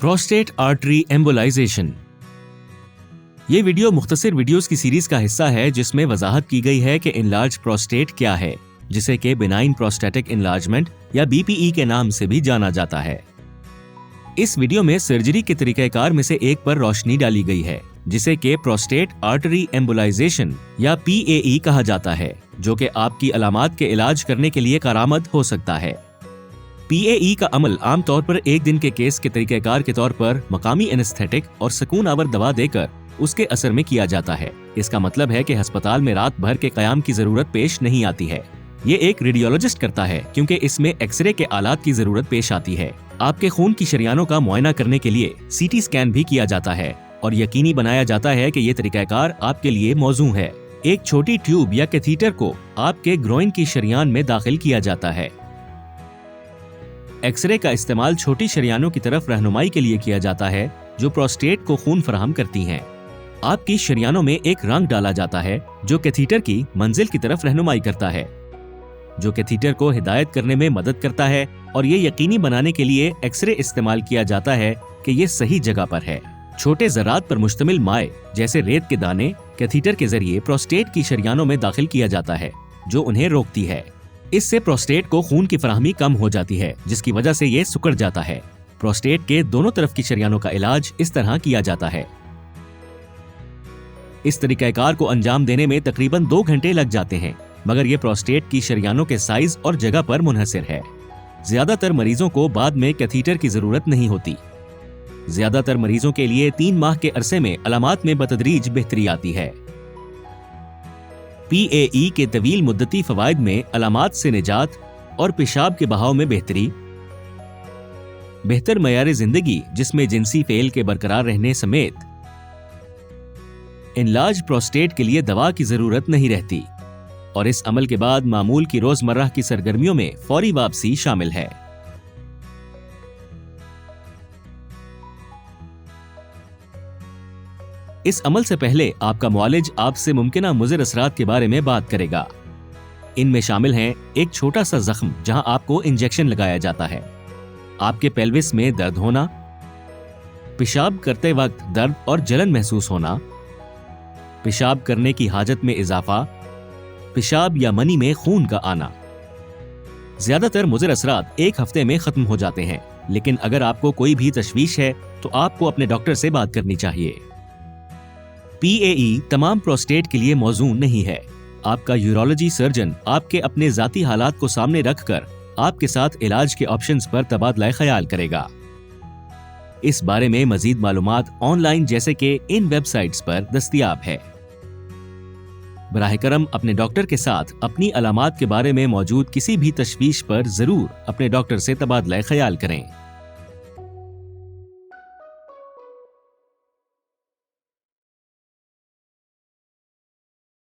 Prostate artery embolisation. ये video मुख्तसर videos की सीरीज का हिस्सा है जिसमें वजाहत की गई है कि इनलार्ज प्रोस्टेट क्या है, जिसे कि बिनाइन प्रोस्टेटिक इनलार्जमेंट या बीपीई के नाम से भी जाना जाता है। इस वीडियो में सर्जरी के तरीक़ाकार में से एक पर रोशनी डाली गई है जिसे कि प्रोस्टेट आर्टरी एम्बोलाइजेशन या PAE कहा जाता है, जो कि आपकी अलामात के इलाज करने के लिए कारआमद हो सकता है। PAE का अमल आमतौर पर एक दिन के केस के तरीक़ाकार के तौर पर मकामी एनेस्थेटिक और सुकून आवर दवा देकर उसके असर में किया जाता है। इसका मतलब है कि अस्पताल में रात भर के क़याम की जरूरत पेश नहीं आती है। ये एक रेडियोलॉजिस्ट करता है क्योंकि इसमें एक्सरे के आलात की जरूरत पेश आती है। आपके खून की शरियानों का मुआयना करने के लिए CT स्कैन भी किया जाता है और यकीनी बनाया जाता है कि ये तरीक़ाकार आपके लिए मौजू है। एक छोटी ट्यूब या कैथीटर को आपके ग्रोइन की शरियान में दाखिल किया जाता है। एक्सरे का इस्तेमाल छोटी शरियानों की तरफ रहनुमाई के लिए किया जाता है जो प्रोस्टेट को खून फराहम करती हैं। आपकी शरियानों में एक रंग डाला जाता है जो कैथीटर की मंजिल की तरफ रहनुमाई करता है, जो कैथीटर को हिदायत करने में मदद करता है और ये यकीनी बनाने के लिए एक्सरे इस्तेमाल किया जाता है कि ये सही जगह पर है। छोटे ज़रात पर मुश्तमिल माए जैसे रेत के दाने कैथीटर के जरिए प्रोस्टेट की शरियानों में दाखिल किया जाता है जो उन्हें रोकती है। इससे प्रोस्टेट को खून की फराहमी कम हो जाती है जिसकी वजह से ये सिकुड़ जाता है। प्रोस्टेट के दोनों तरफ की शरियानों का इलाज इस तरह किया जाता है। इस तरीक़ाकार को अंजाम देने में तकरीबन 2 घंटे लग जाते हैं, मगर ये प्रोस्टेट की शरियानों के साइज और जगह पर मुनहसिर है। ज्यादातर मरीजों को बाद में कैथीटर की जरूरत नहीं होती। ज्यादातर मरीजों के लिए 3 माह के अरसे में अलामात में बतदरीज बेहतरी आती है। PAE के तवील मुद्दती फवायद में अलामात से निजात और पेशाब के बहाव में बेहतरी, बेहतर मयार जिंदगी जिसमें जिनसी फेल के बरकरार रहने समेत इनलाज प्रोस्टेट के लिए दवा की जरूरत नहीं रहती और इस अमल के बाद मामूल की रोजमर्रा की सरगर्मियों में फौरी वापसी शामिल है। इस अमल से पहले आपका मुआलिज आपसे मुमकिना मुज़िर असरात के बारे में बात करेगा। इनमें शामिल हैं एक छोटा सा जख्म जहां आपको इंजेक्शन लगाया जाता है, आपके पेल्विस में दर्द होना, पेशाब करते वक्त दर्द और जलन महसूस होना, पेशाब करने की हाजत में इजाफा, पेशाब या मनी में खून का आना। ज्यादातर मुज़िर असरात 1 हफ्ते में खत्म हो जाते हैं, लेकिन अगर आपको कोई भी तशवीश है तो आपको अपने डॉक्टर से बात करनी चाहिए। PAE तमाम प्रोस्टेट के लिए मौजू नहीं है। आपका यूरोलॉजी सर्जन आपके अपने जाती हालात को सामने रखकर आपके साथ इलाज के ऑप्शंस पर तबादला ख्याल करेगा। इस बारे में मजीद मालूमात ऑनलाइन जैसे कि इन वेबसाइट्स पर दस्तयाब है। बराह करम अपने डॉक्टर के साथ अपनी अलामात के बारे में मौजूद किसी भी तशवीश पर जरूर अपने डॉक्टर से तबादला ख्याल करें।